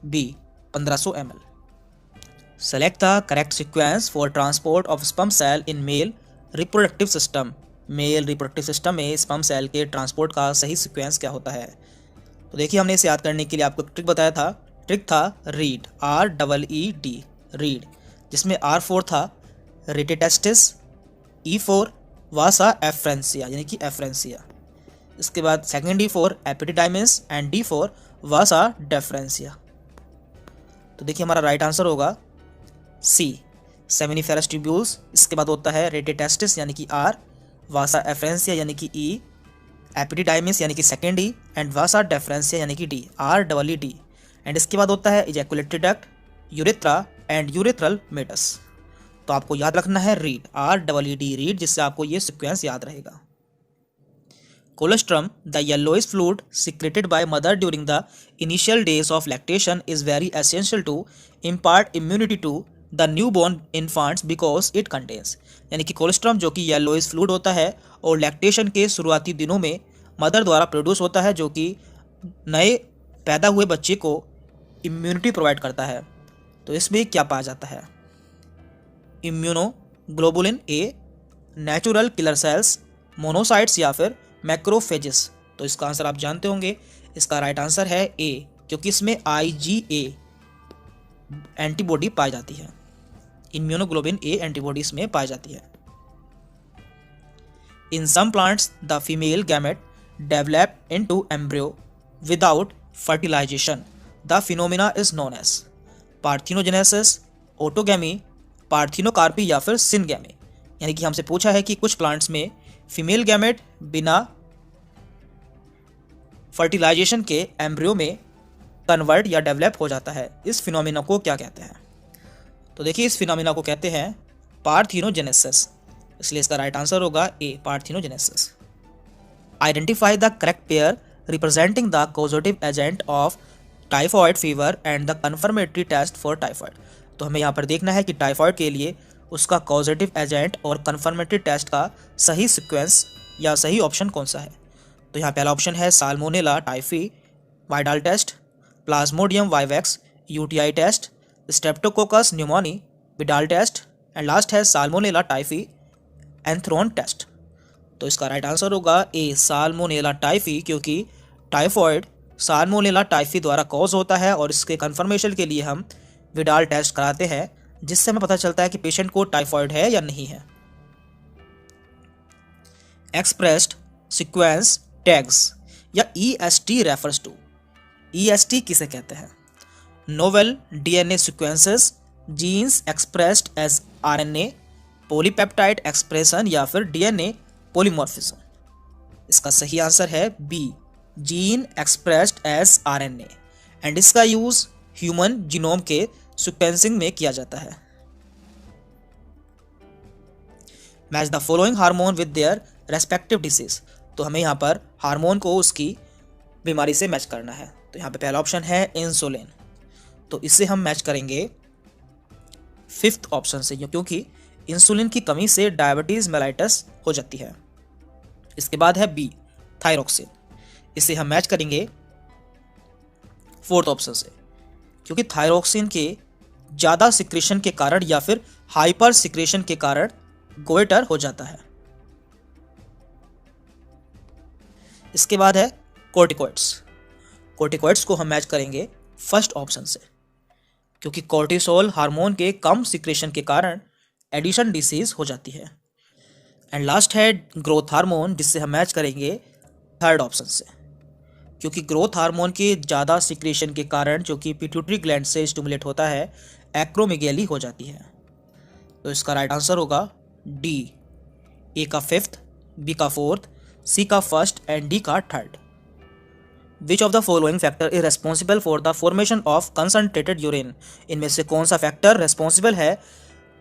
B 1500 ml। Select the correct sequence for transport of sperm cell in male reproductive system. Male reproductive system में स्पर्म सेल के ट्रांसपोर्ट का सही सीक्वेंस क्या होता है। तो देखिए हमने इसे याद करने के लिए आपको ट्रिक बताया था। ट्रिक था रीड, REED, रीड, जिसमें R4 था रेटिटेस्टिस, E4 वासा एफ्रेंसिया यानी कि एफ्रेंसिया। इसके बाद second D4 epididymis and D4 वासा डेफ्रेंसिया। तो देखिए हमारा राइट आंसर होगा सी सेमिनिफेरस ट्यूब्यूल्स। इसके बाद होता है रेटिटेस्टिस यानी कि R, वासा एफ्रेंसिया यानी कि E, एपिडिडाइमिस यानी कि second E and vasa deferentia यानी कि D, REED। एंड इसके बाद होता है ejaculatory duct, urethra and urethral meatus. तो आपको याद रखना है रीड, REED, रीड, जिससे आपको ये सीक्वेंस याद रहेगा। Colostrum, the yellowish fluid secreted by mother during the initial days of lactation is very essential to impart immunity to the newborn infants because it contains, यानी कि कोलोस्ट्रम जो कि yellowish fluid होता है और लैक्टेशन के शुरुआती दिनों में मदर द्वारा प्रोड्यूस होता है, जो कि नए पैदा हुए बच्चे को इम्यूनिटी प्रोवाइड करता है। तो इसमें क्या पाया जाता है, immunoglobulin A, natural killer cells, monocytes या फिर मैक्रोफेजेस। तो इसका आंसर आप जानते होंगे, इसका राइट आंसर है ए, क्योंकि इसमें IgA एंटीबॉडी पाई जाती है, इम्यूनोग्लोबिन ए एंटीबॉडी इसमें पाई जाती है। In some plants the female gamete develop into embryo without fertilisation. The phenomena is known as parthenogenesis, autogamy, parthenocarpy या फिर सिनगैमी। यानी कि हमसे पूछा है कि कुछ प्लांट्स में फीमेल गैमेट बिना फर्टिलाइजेशन के एम्ब्रियो में कन्वर्ट या डेवलप हो जाता है, इस फिनोमिना को क्या कहते हैं। तो देखिए इस फिनोमिना को कहते हैं पार्थिनोजेनेसिस, इसलिए इसका राइट आंसर होगा A, parthenogenesis. Identify the correct pair representing the causative agent of typhoid fever and the confirmatory test for typhoid. तो हमें यहाँ पर देखना है कि टाइफॉइड के लिए उसका कॉजेटिव एजेंट और कन्फर्मेटरी टेस्ट का सही सीक्वेंस या सही ऑप्शन कौन सा है। तो यहाँ पहला ऑप्शन है Salmonella typhi Widal test, Plasmodium vivax UTI test, Streptococcus pneumoniae Widal test and last है साल्मोनेला टाइफी एंथ्रोन टेस्ट। तो इसका राइट आंसर होगा ए, साल्मोनेला टाइफी, क्योंकि टाइफॉइड साल्मोनेला टाइफी द्वारा कॉज होता है और इसके कन्फर्मेशन के लिए हम विडाल टेस्ट कराते हैं, जिससे हमें पता चलता है कि पेशेंट को टाइफॉइड है या नहीं है। एक्सप्रेस्ड सीक्वेंस टैग्स या EST रेफर्स टू, EST किसे कहते हैं, novel DNA sequences, genes expressed as RNA, polypeptide expression या फिर DNA पॉलीमॉर्फिज्म। इसका सही आंसर है B, gene expressed as RNA and इसका यूज ह्यूमन जीनोम के सीक्वेंसिंग में किया जाता है। Match the following hormone with their respective disease. तो हमें यहाँ पर हार्मोन को उसकी बीमारी से मैच करना है। तो यहाँ पे पहला ऑप्शन है इंसुलिन, तो इससे हम मैच करेंगे फिफ्थ ऑप्शन से, क्योंकि इंसुलिन की कमी से डायबिटीज मेलाइटस हो जाती है। इसके बाद है बी, थायरोक्सिन, इसे हम मैच करेंगे फोर्थ ऑप्शन से, क्योंकि थायरोक्सिन के ज़्यादा सिक्रेशन के कारण या फिर हाइपर सिक्रेशन के कारण गोइटर हो जाता है। इसके बाद है कोर्टिकॉइड्स, कोर्टिकॉइड्स को हम मैच करेंगे फर्स्ट ऑप्शन से, क्योंकि कोर्टिसोल हार्मोन के कम सिक्रेशन के कारण एडिशन डिसीज हो जाती है। एंड लास्ट है ग्रोथ हार्मोन, जिससे हम मैच करेंगे थर्ड ऑप्शन से, क्योंकि ग्रोथ हार्मोन के ज़्यादा सिक्रेशन के कारण जो कि पिट्यूटरी ग्लैंड से स्टिमुलेट होता है, एक्रोमेगेली हो जाती है। तो इसका राइट आंसर होगा डी, ए का फिफ्थ, बी का फोर्थ, सी का फर्स्ट एंड डी का third. Which of the following factor is responsible for the formation of concentrated urine. इनमें से कौन सा फैक्टर रेस्पॉन्सिबल है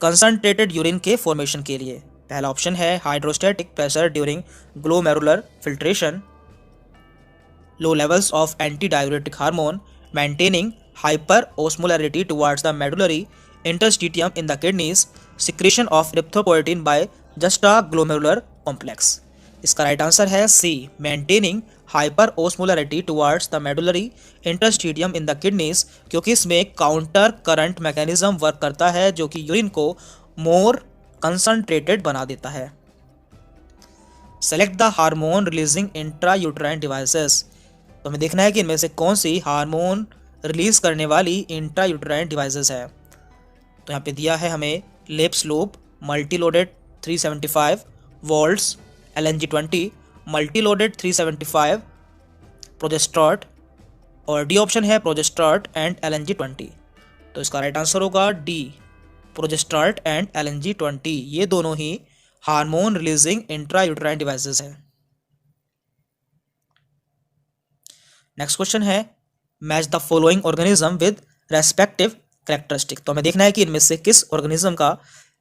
कंसनट्रेटेड यूरिन के फॉर्मेशन के लिए। पहला ऑप्शन है hydrostatic pressure during glomerular filtration, low levels of anti diuretic hormone, maintaining hyperosmolarity towards the medullary interstitium in the kidneys, secretion of erythropoietin by juxtaglomerular complex। इसका right answer है C, maintaining hyper osmolarity towards the medullary interstitium in the kidneys, क्योंकि इसमें counter current mechanism work करता है जो कि urine को मोर concentrated बना देता है। Select the hormone releasing intra uterine devices. तो हमें देखना है कि इनमें से कौन सी हार्मोन रिलीज करने वाली इंट्रा यूट्राइन डिवाइसेस है। तो यहाँ पे दिया है हमें lippes loop, multiloaded 375 volts, LNG20, multiloaded 375, progestasert, और डी ऑप्शन है प्रोजेस्ट्रॉट एंड LNG20। तो इसका राइट आंसर होगा डी, प्रोजेस्ट्रॉट एंड LNG20। ये दोनों ही hormone releasing intra uterine devices हैं। नेक्स्ट क्वेश्चन है match the following organism with respective characteristic. तो हमें देखना है कि इनमें से किस ऑर्गेनिज्म का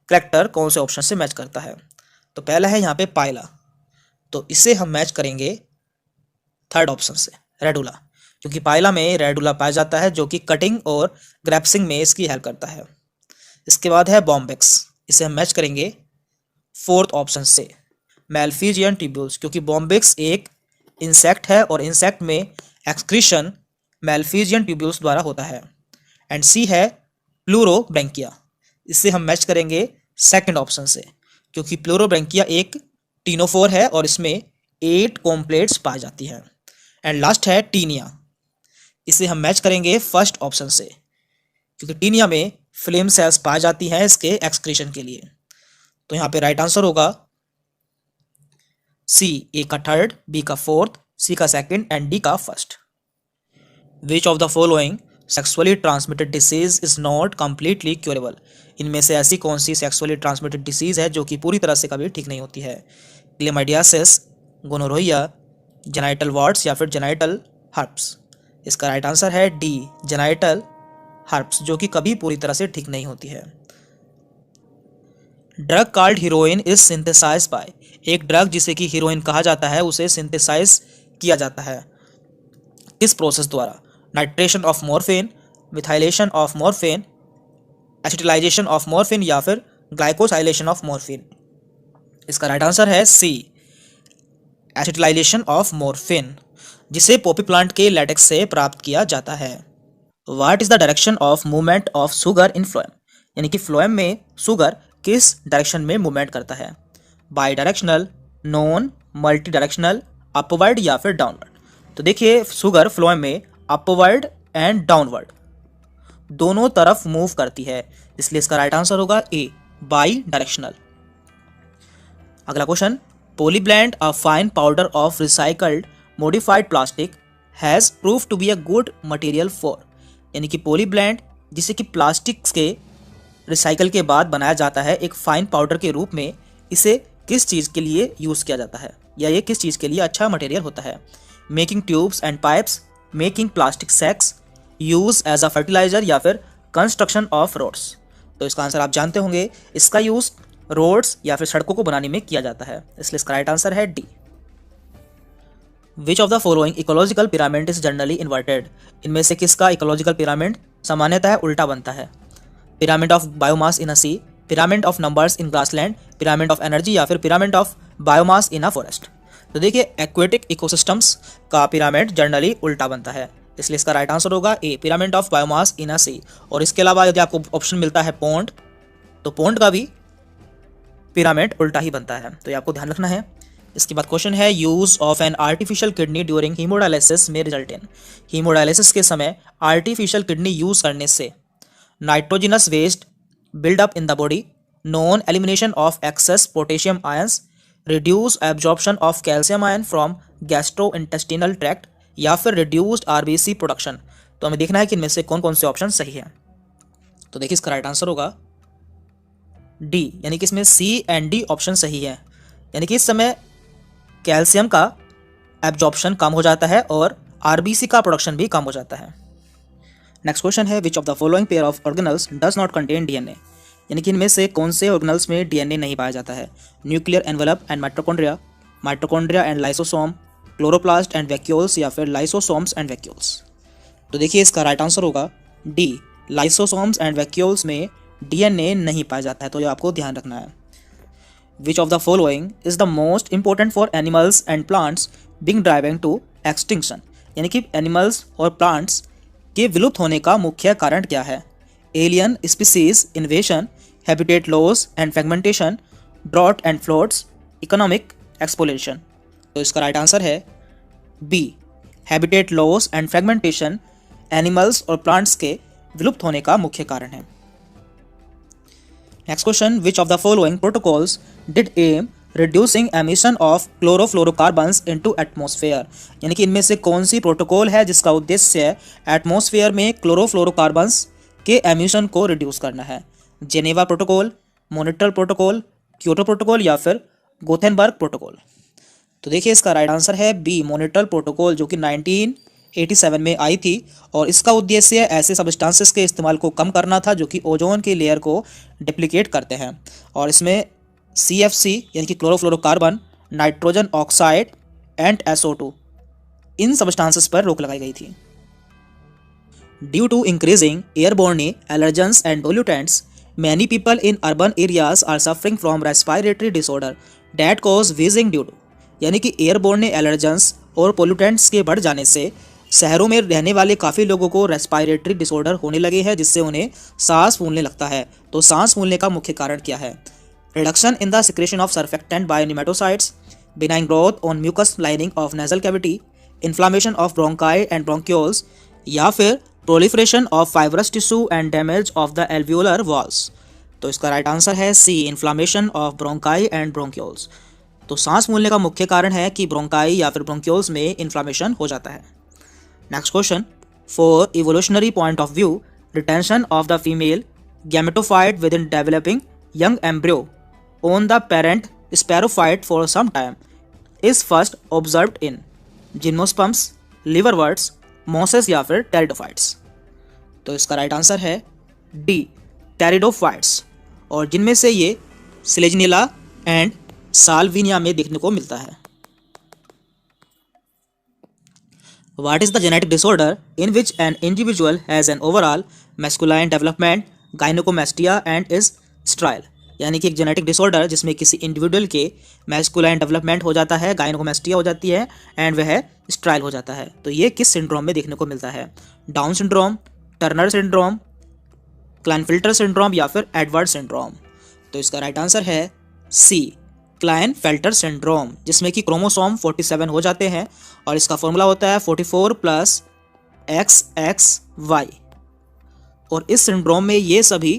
कैरेक्टर कौन से ऑप्शन से मैच करता है। तो पहला है यहाँ पे पाइला, तो इसे हम मैच करेंगे थर्ड ऑप्शन से, रेडुला, क्योंकि पाइला में रेडुला पाया जाता है जो कि कटिंग और ग्रैप्सिंग में इसकी हेल्प करता है। इसके बाद है बॉम्बेक्स, इसे हम मैच करेंगे फोर्थ ऑप्शन से, मैल्फीजियन ट्यूब्यूल्स, क्योंकि बॉम्बेक्स एक इंसेक्ट है और इंसेक्ट में एक्सक्रीशन मैल्फीजियन ट्यूब्यूल्स द्वारा होता है। एंड सी है प्लूरोब्रैंकिया, इससे हम मैच करेंगे सेकंड ऑप्शन से, क्योंकि प्लूरोब्रैंकिया एक टीनोफोर है और इसमें 8 कॉम्प्लेट्स पाई जाती हैं। एंड लास्ट है टीनिया, इसे हम मैच करेंगे फर्स्ट ऑप्शन से, क्योंकि टीनिया में फ्लेम सेल्स पाई जाती हैं इसके एक्सक्रीशन के लिए। तो यहाँ पे राइट आंसर होगा सी, ए का थर्ड, बी का फोर्थ, सी का सेकंड एंड डी का first. Which of the following sexually transmitted disease is not completely curable. इनमें से ऐसी कौन सी सेक्सुअली ट्रांसमिटेड डिसीज है जो कि पूरी तरह से कभी ठीक नहीं होती है। क्लेमाइडियासिस, गोनोरोइया, जेनाइटल वार्ट्स या फिर जेनाइटल हर्प्स। इसका राइट आंसर है डी, जेनाइटल हर्प्स, जो कि कभी पूरी तरह से ठीक नहीं होती है। Drug called heroin is synthesised by. एक ड्रग जिसे कि हीरोइन कहा जाता है उसे सिंथेसाइज किया जाता है किस प्रोसेस द्वारा। Nitration of morphine, methylation of morphine, acetylisation of morphine या फिर ग्लाइकोसाइलेशन ऑफ मॉर्फिन। इसका राइट आंसर है सी, एसिटिलाइजेशन ऑफ मॉर्फिन, जिसे पॉपी प्लांट के लैटेक्स से प्राप्त किया जाता है। What is the direction of movement of sugar in phloem. यानी कि फ्लोएम में शुगर किस डायरेक्शन में मूवमेंट करता है। By directional, non multi directional, upward या फिर डाउनवर्ड। तो देखिए शुगर फ्लोएम में अपवर्ड एंड डाउनवर्ड दोनों तरफ मूव करती है, इसलिए इसका राइट आंसर होगा ए, बाई डायरेक्शनल। अगला question, polyblend a fine powder of recycled modified plastic has prove to be a good material for. यानी कि पॉलीब्लेंड जिसे कि प्लास्टिक के रिसाइकल के बाद बनाया जाता है एक फाइन पाउडर के रूप में, इसे किस चीज़ के लिए यूज़ किया जाता है या ये किस चीज़ के लिए अच्छा मटेरियल होता है। Making tubes and pipes, making plastic sacks, use as a fertiliser या फिर कंस्ट्रक्शन ऑफ रोड्स। तो इसका आंसर आप जानते होंगे, इसका यूज रोड्स या फिर सड़कों को बनाने में किया जाता है, इसलिए इसका राइट आंसर है D. Which of the following ecological pyramid is generally inverted. इनमें से किसका इकोलॉजिकल पिरामिड सामान्यतः उल्टा बनता है। Pyramid of biomass in a sea, pyramid of numbers in grassland, pyramid of energy या फिर pyramid of biomass in a forest. तो देखिए एक्वेटिक इकोसिस्टम्स का पिरामिड जनरली उल्टा बनता है, इसलिए इसका राइट आंसर होगा A, pyramid of biomass in a सी। और इसके अलावा यदि आपको ऑप्शन मिलता है पॉन्ड, तो पॉन्ड का भी पिरामिड उल्टा ही बनता है, तो ये आपको ध्यान रखना है। इसके बाद क्वेश्चन है, use of an artificial kidney during haemodialysis में रिजल्ट इन। हीमोडायलिसिस के समय आर्टिफिशियल किडनी यूज करने से nitrogenous waste buildup in the body, non elimination of excess potassium ions, reduce absorption of calcium ion from gastrointestinal tract या फिर reduced RBC production. तो हमें देखना है कि इनमें से कौन कौन से ऑप्शन सही हैं। तो देखिए इसका राइट आंसर होगा डी, यानी कि इसमें सी एंड डी ऑप्शन सही है। यानी कि इस समय कैल्शियम का एब्जॉर्प्शन कम हो जाता है और आरबीसी का प्रोडक्शन भी कम हो जाता है। नेक्स्ट क्वेश्चन है, which of the following pair of organelles does not contain DNA. यानी कि इनमें से कौन से ऑर्गेनल्स में डीएनए नहीं पाया जाता है? Nuclear envelope and mitochondria, mitochondria and lysosome, chloroplast and vacuoles या फिर लाइसोसोम्स एंड वैक्यूल्स। तो देखिए इसका राइट आंसर होगा डी, लाइसोसोम्स एंड वैक्यूल्स में डीएनए नहीं पाया जाता है, तो ये आपको ध्यान रखना है। Which of the following is the most important for animals and plants being driving to extinction, यानी कि एनिमल्स और प्लांट्स के विलुप्त होने का मुख्य कारण क्या है? Alien species invasion, habitat loss and fragmentation, drought and floods, economic exploration. तो इसका राइट आंसर है B, habitat loss and fragmentation animals और प्लांट्स के विलुप्त होने का मुख्य कारण है। Next question, which of the following protocols did aim reducing emission of chlorofluorocarbons into atmosphere, यानी कि इनमें से कौन सी प्रोटोकॉल है जिसका उद्देश्य एटमॉस्फेयर में क्लोरोफ्लोरोकार्बन्स के एमिशन को रिड्यूस करना है? Geneva protocol, Montreal protocol, Kyoto protocol या फिर गोथेनबर्ग प्रोटोकॉल। तो देखिए इसका राइट आंसर है बी, मॉन्ट्रियल प्रोटोकॉल, जो कि 1987 में आई थी और इसका उद्देश्य ऐसे सब्सटेंसेस के इस्तेमाल को कम करना था जो कि ओजोन की लेयर को डिप्लीकेट करते हैं, और इसमें CFC यानी कि chlorofluorocarbon, nitrogen oxide and SO2 इन सब्सटेंसेस पर रोक लगाई गई थी। Due to increasing airborne allergens and pollutants, many people in urban areas are suffering from respiratory disorder that cause wheezing due to, यानी कि एयरबोर्न एलर्जेंस और पोल्यूटेंट्स के बढ़ जाने से शहरों में रहने वाले काफ़ी लोगों को रेस्पिरेटरी डिसऑर्डर होने लगे हैं, जिससे उन्हें सांस फूलने लगता है। तो सांस फूलने का मुख्य कारण क्या है? Reduction in the secretion of surfactant by pneumocytes, benign growth on mucus lining of nasal cavity, inflammation of bronchi and bronchioles, या फिर proliferation of fibrous tissue and damage of the alveolar walls. तो इसका right answer है C, inflammation of bronchi and bronchioles. तो सांस फूलने का मुख्य कारण है कि ब्रोंकाई या फिर ब्रोंक्यूल्स में इन्फ्लामेशन हो जाता है। Next question, for evolutionary point of view, retention of the female gametophyte within developing young embryo on the parent sporophyte for some time is first observed in gymnosperms, liverworts, mosses या फिर pteridophytes. तो इसका right answer है D, pteridophytes, और जिनमें से ये सिलेजनिला and Salvinia में देखने को मिलता है। What is the genetic disorder in which an individual has an overall masculine development, gynecomastia and is sterile, यानी कि एक जेनेटिक डिसऑर्डर जिसमें किसी इंडिविजुअल के मैस्कुलाइन डेवलपमेंट हो जाता है, गायनोकोमेस्टिया हो जाती है एंड वह स्ट्राइल हो जाता है। तो ये किस सिंड्रोम में देखने को मिलता है? Down syndrome, Turner syndrome, Klinefelter syndrome या फिर एडवर्ड सिंड्रोम। तो इसका राइट आंसर है सी, क्लाइनफेल्टर सिंड्रोम, जिसमें कि क्रोमोसोम 47 हो जाते हैं और इसका फॉर्मूला होता है 44 + XXY, और इस सिंड्रोम में ये सभी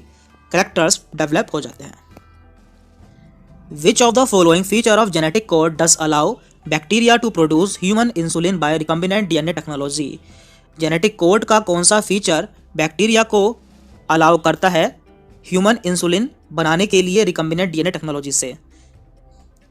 कैरेक्टर्स डेवलप हो जाते हैं। Which of the following feature of genetic code does allow bacteria to produce human insulin by recombinant DNA technology? Genetic code का कौन सा फीचर बैक्टीरिया को अलाउ करता है ह्यूमन इंसुलिन बनाने के लिए रिकम्बिनेंट डीएनए टेक्नोलॉजी से?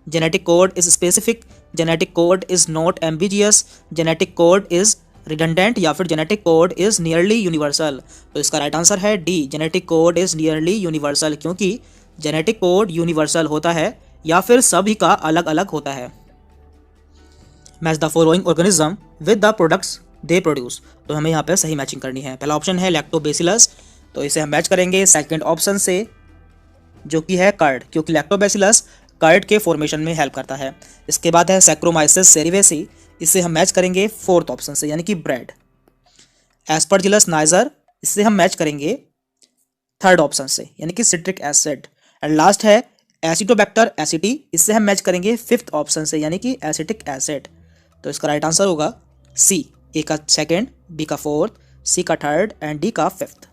Genetic code is specific, genetic code is not ambitious, genetic code is redundant या फिर genetic code is nearly universal. तो इसका राइट आंसर है D, genetic code is nearly universal, क्योंकि जेनेटिक कोड यूनिवर्सल होता है या फिर सभी का अलग अलग होता है। Match the following organism with the products they produce. तो हमें यहाँ पे सही मैचिंग करनी है। पहला ऑप्शन है लैक्टोबैसिलस, तो इसे हम मैच करेंगे सेकंड ऑप्शन से जो कि है कर्ड, क्योंकि लैक्टोबैसिलस कर्ड के फॉर्मेशन में हेल्प करता है। इसके बाद है सैक्रोमाइसिस सेरिवेसी, इसे हम मैच करेंगे फोर्थ ऑप्शन से यानी कि ब्रेड। एस्परजिलस नाइजर, इससे हम मैच करेंगे थर्ड ऑप्शन से यानी कि सिट्रिक एसिड। एंड लास्ट है एसिटोबैक्टर एसिटी, इससे हम मैच करेंगे फिफ्थ ऑप्शन से यानी कि एसिटिक एसिड। तो इसका राइट आंसर होगा सी, ए का सेकेंड, बी का फोर्थ, सी का थर्ड एंड डी का fifth.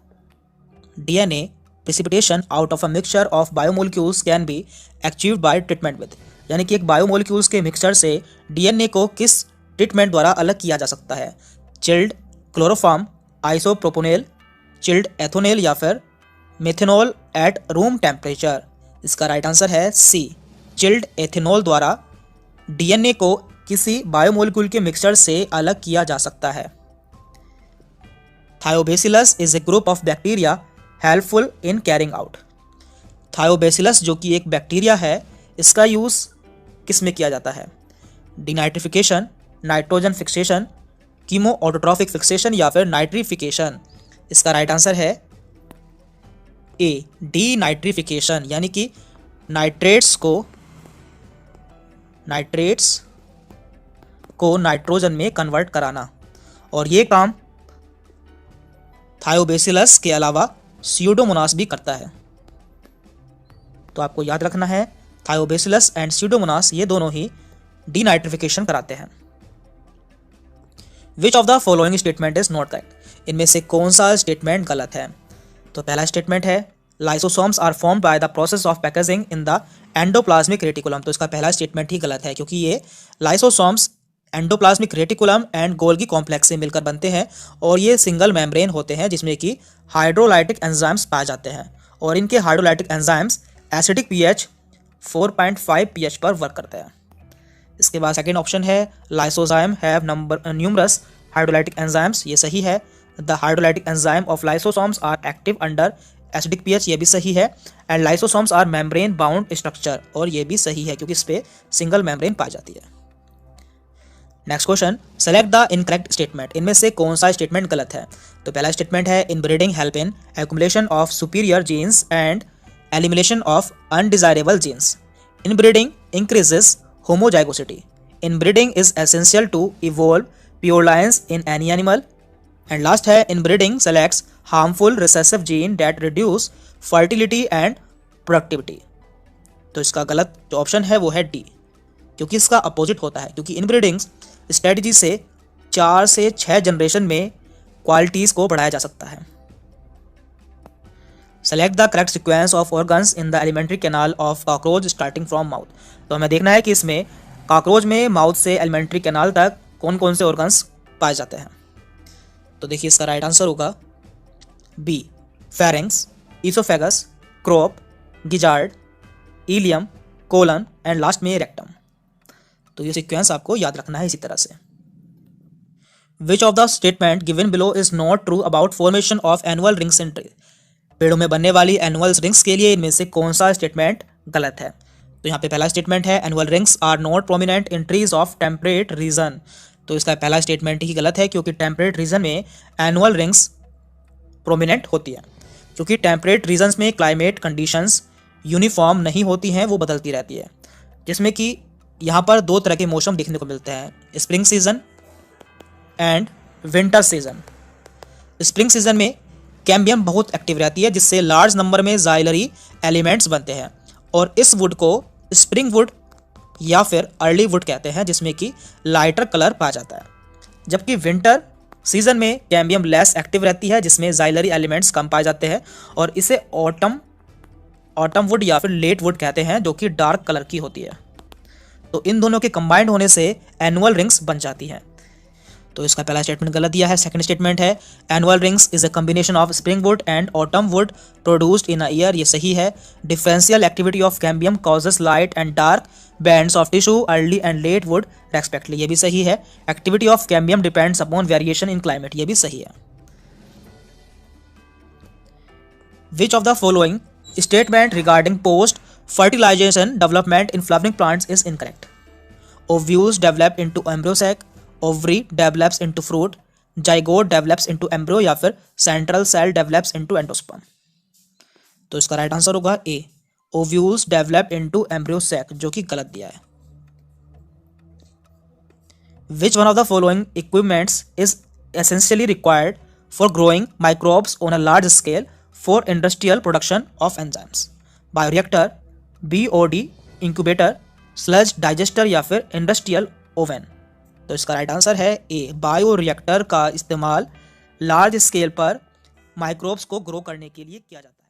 DNA precipitation out of a mixture of biomolecules can be achieved by treatment with, यानी कि एक बायोमोलिक्यूल्स के मिक्सचर से डीएनए को किस ट्रीटमेंट द्वारा अलग किया जा सकता है? चिल्ड क्लोरोफॉर्म, आइसोप्रोपोनेल, चिल्ड एथोनेल या फिर मेथेनॉल एट रूम टेम्परेचर। इसका राइट आंसर है सी, चिल्ड एथेनॉल द्वारा डीएनए को किसी बायोमोलिक्यूल के मिक्सचर से अलग किया जा सकता है। Thiobacillus is a group of bacteria helpful in carrying out, Thiobacillus जो कि एक बैक्टीरिया है, इसका यूज़ किस में किया जाता है? Denitrification, nitrogen fixation, chemoautotrophic fixation या फिर नाइट्रिफिकेशन। इसका राइट आंसर है ए, डीनाइट्रिफिकेशन, यानी कि नाइट्रेट्स को नाइट्रोजन में कन्वर्ट कराना। और ये काम थायोबैसिलस के अलावा स्यूडोमोनास भी करता है। तो आपको याद रखना है, थायोबैसिलस एंड स्यूडोमोनास ये दोनों ही डीनाइट्रिफिकेशन कराते हैं। Which of the following statement is not correct? इनमें से कौन सा स्टेटमेंट गलत है? तो पहला स्टेटमेंट है lysosomes are formed by the process of packaging in the endoplasmic reticulum. तो इसका पहला स्टेटमेंट ही गलत है, क्योंकि ये lysosomes endoplasmic reticulum and Golgi complex से मिलकर बनते हैं और ये सिंगल मेम्ब्रेन होते हैं जिसमें कि हाइड्रोलाइटिक एंजाइम्स पाए जाते हैं और इनके hydrolytic enzymes acidic pH 4.5 pH पर वर्क करते हैं। इसके बाद सेकेंड ऑप्शन है lysozyme have numerous hydrolytic enzymes, ये सही है। The hydrolytic enzyme of lysosomes are active under acidic pH, ये भी सही है। And lysosomes are membrane bound structure, और ये भी सही है क्योंकि इस पे सिंगल मेम्ब्रेन पाई जाती है। Next question, select the incorrect statement. इनमें से कौन सा स्टेटमेंट गलत है? तो पहला स्टेटमेंट है inbreeding help in accumulation of superior genes and elimination of undesirable genes. Inbreeding increases homozygosity. Inbreeding is essential to evolve pure lines in any animal. And last है inbreeding selects harmful recessive gene that reduce fertility and productivity. तो इसका गलत जो option है वो है D, क्योंकि इसका अपोजिट होता है, क्योंकि इनब्रीडिंग स्ट्रेटजी से 4 से 6 जनरेशन में क्वालिटीज़ को बढ़ाया जा सकता है। Select the correct sequence of organs in the alimentary canal of cockroach starting from mouth. तो हमें देखना है कि इसमें कॉकरोच में माउथ से एलिमेंट्री कैनाल तक कौन कौन से ऑर्गन्स पाए जाते हैं। तो देखिए इसका राइट आंसर होगा B, pharynx, oesophagus, crop, gizzard, ileum, colon and last में रेक्टम। तो ये सीक्वेंस आपको याद रखना है इसी तरह से। विच of the statement given below is not true about formation of annual rings in tree. पेड़ों में बनने वाली एनुअल रिंग्स के लिए इनमें से कौन सा स्टेटमेंट गलत है? तो यहाँ पे पहला स्टेटमेंट है annual rings are not prominent in trees of temperate region. तो इसका पहला स्टेटमेंट ही गलत है, क्योंकि टेम्परेट रीजन में एनुअल रिंग्स प्रोमिनेंट होती है, क्योंकि टेम्परेट रीजन्स में क्लाइमेट कंडीशंस यूनिफॉर्म नहीं होती हैं, वो बदलती रहती है, जिसमें कि यहाँ पर 2 तरह के मौसम देखने को मिलते हैं, spring season and winter season. Spring season में कैम्बियम बहुत एक्टिव रहती है, जिससे लार्ज नंबर में जाइलरी एलिमेंट्स बनते हैं और इस वुड को स्प्रिंग वुड या फिर अर्ली वुड कहते हैं, जिसमें कि लाइटर कलर पाया जाता है। जबकि विंटर सीजन में कैम्बियम लेस एक्टिव रहती है, जिसमें जाइलरी एलिमेंट्स कम पाए जाते हैं और इसे ऑटम वुड या फिर लेट वुड कहते हैं, जो कि डार्क कलर की होती है। तो इन दोनों के कंबाइंड होने से एनुअल रिंग्स बन जाती हैं। तो इसका पहला स्टेटमेंट गलत दिया है। सेकंड स्टेटमेंट है annual rings is a combination of spring wood and autumn wood produced in a year, ये सही है। Differential activity of cambium causes light and dark bands of tissue early and late wood respectively, ये भी सही है। Activity of cambium depends upon variation in climate, ये भी सही है। Which of the following statement regarding post fertilisation development in flowering plants is incorrect? Ovules develop into embryo sac, ovary develops into fruit, zygote develops into embryo या फिर central cell develops into endosperm. तो इसका right answer होगा A, ovules develop into embryo sac, जो कि गलत दिया है। Which one of the following equipments is essentially required for growing microbes on a large scale for industrial production of enzymes? Bioreactor, BOD incubator, sludge digester या फिर industrial oven. तो इसका right answer है ए, बायोरिएक्टर का इस्तेमाल large scale पर microbes को grow करने के लिए किया जाता है।